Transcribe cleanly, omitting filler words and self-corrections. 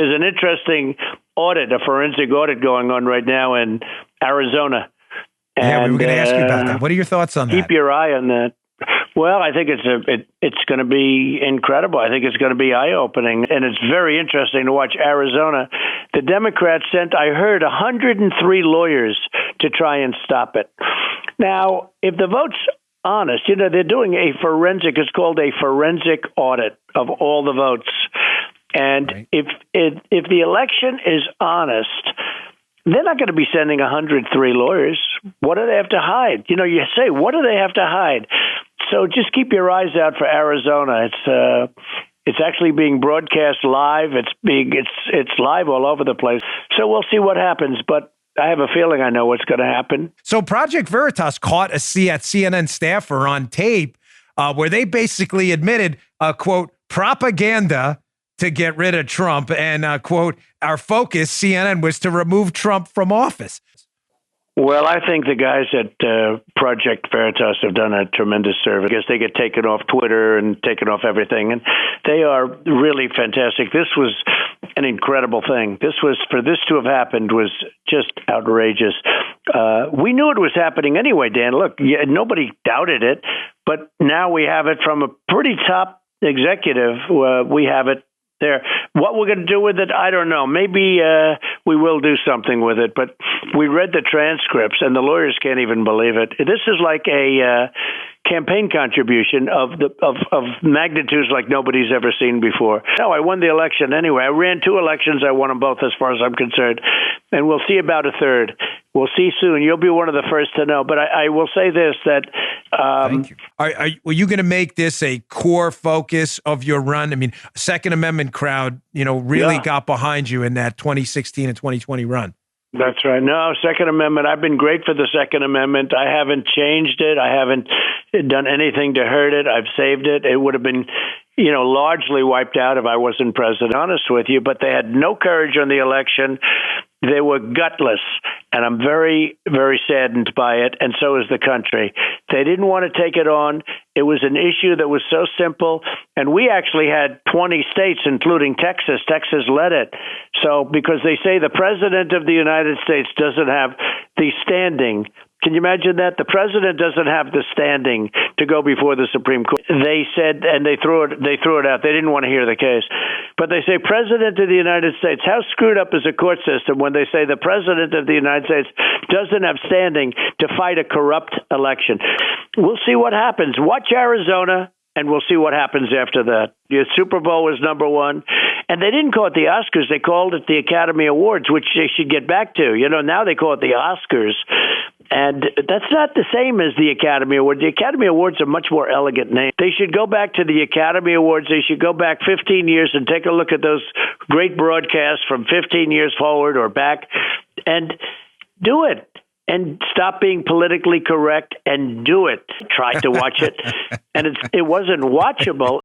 There's an interesting audit, a forensic audit going on right now in Arizona. Yeah, we were going to ask you about that. What are your thoughts on that? Keep your eye on that. Well, I think it's going to be incredible. I think it's going to be eye-opening, and it's very interesting to watch Arizona. The Democrats sent, I heard, 103 lawyers to try and stop it. Now, if the vote's honest, they're doing a forensic, it's called a forensic audit of all the votes. And right. if the election is honest, they're not going to be sending 103 lawyers. What do they have to hide? You say, what do they have to hide? So just keep your eyes out for Arizona. It's actually being broadcast live. It's live all over the place. So we'll see what happens. But I have a feeling I know what's going to happen. So Project Veritas caught a CNN staffer on tape where they basically admitted, quote, propaganda to get rid of Trump and, quote, our focus, CNN, was to remove Trump from office. Well, I think the guys at Project Veritas have done a tremendous service. I guess they get taken off Twitter and taken off everything, and they are really fantastic. This was an incredible thing. For this to have happened was just outrageous. We knew it was happening anyway, Dan. Look, nobody doubted it, but now we have it from a pretty top executive. We have it there. What we're going to do with it, I don't know. Maybe we will do something with it, but we read the transcripts, and the lawyers can't even believe it. This is like a campaign contribution of magnitudes like nobody's ever seen before. No, I won the election anyway. I ran 2 elections. I won them both as far as I'm concerned, and we'll see about a third. We'll see soon. You'll be one of the first to know. But I will say this, that thank you. Were you going to make this a core focus of your run? I mean, Second Amendment crowd, really got behind you in that 2016 and 2020 run. That's right. No, Second Amendment. I've been great for the Second Amendment. I haven't changed it. I haven't done anything to hurt it. I've saved it. It would have been, largely wiped out if I wasn't president, honest with you. But they had no courage on the election. They were gutless, and I'm very, very saddened by it, and so is the country. They didn't want to take it on. It was an issue that was so simple, and we actually had 20 states, including Texas. Texas led it. So because they say the president of the United States doesn't have the standing. Can you imagine that? The president doesn't have the standing to go before the Supreme Court. They said, and they threw it out. They didn't want to hear the case. But they say, President of the United States, how screwed up is a court system when they say the president of the United States doesn't have standing to fight a corrupt election? We'll see what happens. Watch Arizona, and we'll see what happens after that. The Super Bowl was number 1. And they didn't call it the Oscars. They called it the Academy Awards, which they should get back to. Now they call it the Oscars. And that's not the same as the Academy Awards. The Academy Awards are a much more elegant name. They should go back to the Academy Awards. They should go back 15 years and take a look at those great broadcasts from 15 years forward or back and do it. And stop being politically correct and do it. Tried to watch it, and it wasn't watchable.